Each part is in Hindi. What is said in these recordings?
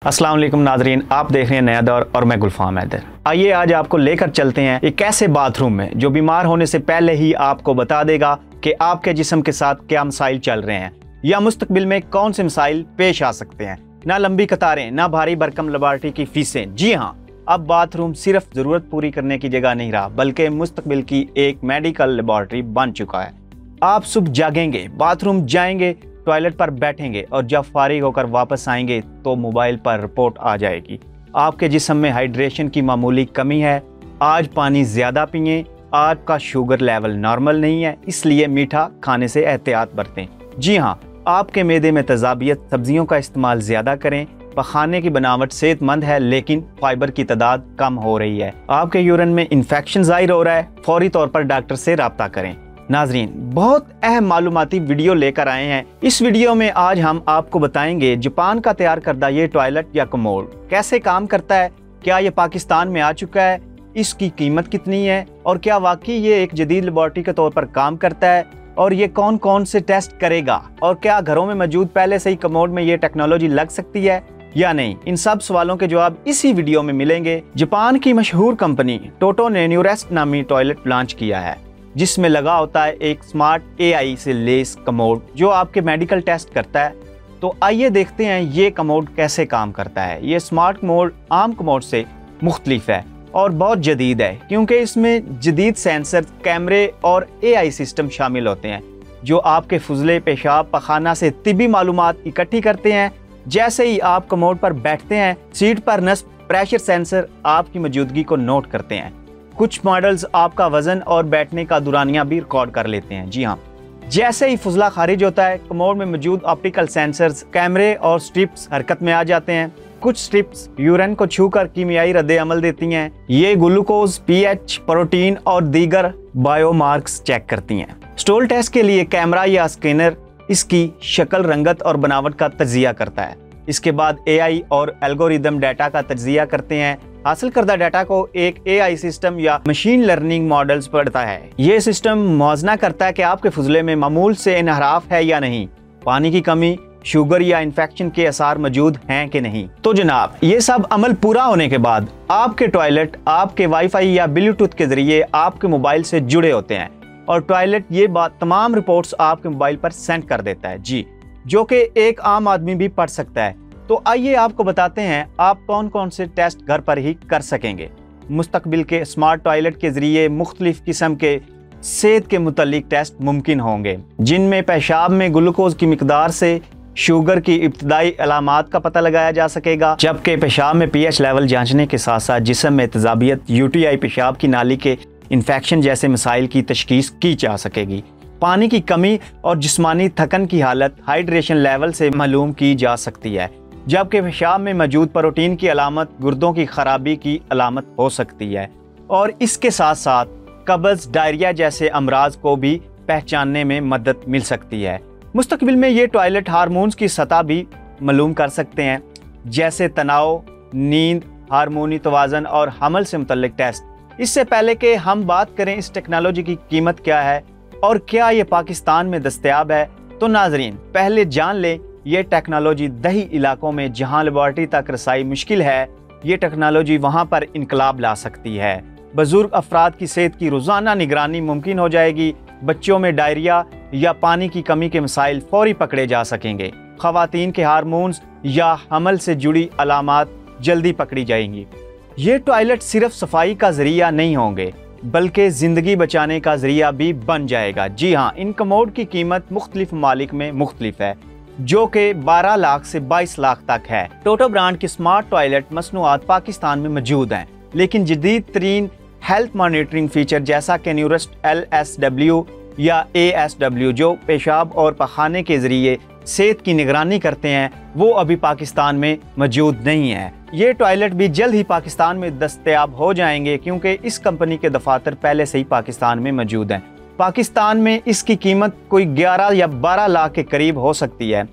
अस्सलाम वालेकुम नाजरीन, आप देख रहे हैं नया दौर और मैं गुलफाम हैदर। आइए आज आपको लेकर चलते हैं एक ऐसे बाथरूम में जो बीमार होने से पहले ही आपको बता देगा कि आपके जिस्म के साथ क्या मसाइल चल रहे हैं या मुस्तकबिल में कौन से मसाइल पेश आ सकते हैं। ना लंबी कतारें, ना भारी भरकम लेबॉरेटरी की फीसें। जी हाँ, अब बाथरूम सिर्फ जरूरत पूरी करने की जगह नहीं रहा बल्कि मुस्तकबिल की एक मेडिकल लेबॉरेटरी बन चुका है। आप सुबह जागेंगे, बाथरूम जाएंगे, टॉयलेट पर बैठेंगे और जब फारिग होकर वापस आएंगे तो मोबाइल पर रिपोर्ट आ जाएगी आपके जिस्म में हाइड्रेशन की मामूली कमी है, आज पानी ज़्यादा पिएं, आपका शुगर लेवल नॉर्मल नहीं है, इसलिए मीठा खाने से एहतियात बरतें। जी हाँ, आपके मैदे में तेज़ाबियत, सब्जियों का इस्तेमाल ज़्यादा करें, पखाने की बनावट सेहतमंद है लेकिन फाइबर की तादाद कम हो रही है, आपके यूरिन में इन्फेक्शन ज़ाहिर हो रहा है, फौरी तौर पर डॉक्टर से रब्ता करें। नाजरीन, बहुत अहम मालूमाती वीडियो लेकर आए हैं। इस वीडियो में आज हम आपको बताएंगे जापान का तैयार करदा ये टॉयलेट या कमोड कैसे काम करता है, क्या ये पाकिस्तान में आ चुका है, इसकी कीमत कितनी है और क्या वाकई ये एक जदीद लेबॉरेटरी के तौर पर काम करता है और ये कौन कौन से टेस्ट करेगा और क्या घरों में मौजूद पहले से ही कमोड में ये टेक्नोलॉजी लग सकती है या नहीं। इन सब सवालों के जवाब इसी वीडियो में मिलेंगे। जापान की मशहूर कंपनी टोटो ने न्यूरेस्ट नामी टॉयलेट लॉन्च किया है जिसमें लगा होता है एक स्मार्ट AI से लेस कमोड जो आपके मेडिकल टेस्ट करता है। तो आइए देखते हैं ये कमोड कैसे काम करता है। ये स्मार्ट कमोड आम कमोड से मुख्तलिफ है और बहुत जदीद है क्योंकि इसमें जदीद सेंसर, कैमरे और AI सिस्टम शामिल होते हैं जो आपके फुजले, पेशाब, पखाना से तिब्बी मालूमात इकट्ठी करते हैं। जैसे ही आप कमोड पर बैठते हैं, सीट पर नस्ब प्रेशर सेंसर आपकी मौजूदगी को नोट करते हैं। कुछ मॉडल्स आपका वजन और बैठने का दुरानिया भी रिकॉर्ड कर लेते हैं। जी हाँ, जैसे ही फुजला खारिज होता है, कमोड में मौजूद ऑप्टिकल सेंसर्स, कैमरे और स्ट्रिप्स हरकत में आ जाते हैं। कुछ स्ट्रिप्स यूरिन को छूकर कीमियाई रद्द अमल देती हैं। ये ग्लूकोज, pH, प्रोटीन और दीगर बायोमार्क्स चेक करती हैं। स्टूल टेस्ट के लिए कैमरा या स्कैनर इसकी शक्ल, रंगत और बनावट का तज्जिया करता है। इसके बाद AI और एल्गोरिदम डाटा का तज्जिया करते हैं। हासिल करदा डाटा को एक AI सिस्टम या मशीन लर्निंग मॉडल्स पढ़ता है। ये सिस्टम मुआजना करता है कि आपके फुजले में मामूल से इनहराफ है या नहीं, पानी की कमी, शुगर या इन्फेक्शन के असर मौजूद हैं कि नहीं। तो जनाब, ये सब अमल पूरा होने के बाद आपके टॉयलेट आपके वाईफाई या ब्लूटूथ के जरिए आपके मोबाइल से जुड़े होते हैं और टॉयलेट ये तमाम रिपोर्ट्स आपके मोबाइल पर सेंड कर देता है। जी, जो कि एक आम आदमी भी पढ़ सकता है। तो आइए आपको बताते हैं आप कौन कौन से टेस्ट घर पर ही कर सकेंगे। मुस्तकबिल के स्मार्ट टॉयलेट के जरिए मुख्तलिफ किस्म के सेहत के मुतल्लिक टेस्ट मुमकिन होंगे जिनमें पेशाब में ग्लूकोज की मिकदार से शुगर की इब्तदाई अलामात का पता लगाया जा सकेगा, जबकि पेशाब में pH लेवल जांचने के साथ साथ जिस्म में तेज़ाबियत, UTI, पेशाब की नाली के इन्फेक्शन जैसे मसाइल की तशखीस की जा सकेगी। पानी की कमी और जिस्मानी थकन की हालत हाइड्रेशन लेवल से मालूम की जा सकती है, जबकि पेशाब में मौजूद प्रोटीन की अलामत गुर्दों की खराबी की अलामत हो सकती है और इसके साथ साथ कब्ज़, डायरिया जैसे अमराज को भी पहचानने में मदद मिल सकती है। मुस्तकबिल में ये टॉयलेट हार्मोन्स की सतह भी मालूम कर सकते हैं जैसे तनाव, नींद, हार्मोनी तवाज़न और हमल से मुतल्लिक टेस्ट। इससे पहले कि हम बात करें इस टेक्नोलॉजी की कीमत क्या है और क्या ये पाकिस्तान में दस्तयाब है, तो नाजरीन पहले जान लें ये टेक्नोलॉजी दही इलाकों में जहां लेबॉरेटरी तक रसाई मुश्किल है, ये टेक्नोलॉजी वहां पर इनकलाब ला सकती है। बुजुर्ग अफराद की सेहत की रोज़ाना निगरानी मुमकिन हो जाएगी, बच्चों में डायरिया या पानी की कमी के मसाइल फौरी पकड़े जा सकेंगे, ख़वातीन के हार्मोन्स या हमल से जुड़ी अलामात जल्दी पकड़ी जाएंगी। ये टॉयलेट सिर्फ सफाई का जरिया नहीं होंगे बल्कि ज़िंदगी बचाने का जरिया भी बन जाएगा। जी हाँ, इन कमोड की कीमत मुख्तलिफ ममालिक में मुख्तलिफ है जो कि 12 लाख से 22 लाख तक है। टोटो ब्रांड की स्मार्ट टॉयलेट मसनूआत पाकिस्तान में मौजूद हैं लेकिन जदीद तरीन हेल्थ मॉनिटरिंग फीचर जैसा कि न्यूरेस्ट LSW या ASW जो पेशाब और पखाने के जरिए सेहत की निगरानी करते हैं वो अभी पाकिस्तान में मौजूद नहीं है। ये टॉयलेट भी जल्द ही पाकिस्तान में दस्तयाब हो जाएंगे क्योंकि इस कंपनी के दफातर पहले से ही पाकिस्तान में मौजूद हैं। पाकिस्तान में इसकी कीमत कोई 11 या 12 लाख के करीब हो सकती है।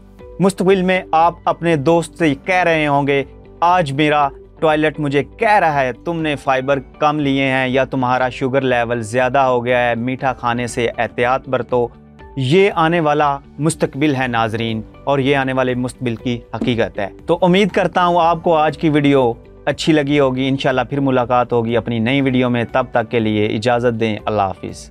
मुस्तकबिल में आप अपने दोस्त से कह रहे होंगे आज मेरा टॉयलेट मुझे कह रहा है तुमने फाइबर कम लिए हैं या तुम्हारा शुगर लेवल ज़्यादा हो गया है, मीठा खाने से एहतियात बरतो। ये आने वाला मुस्तकबिल है नाजरीन, और ये आने वाले मुस्तकबिल की हकीकत है। तो उम्मीद करता हूँ आपको आज की वीडियो अच्छी लगी होगी। इंशाल्लाह फिर मुलाकात होगी अपनी नई वीडियो में। तब तक के लिए इजाज़त दें। अल्लाह हाफिज़।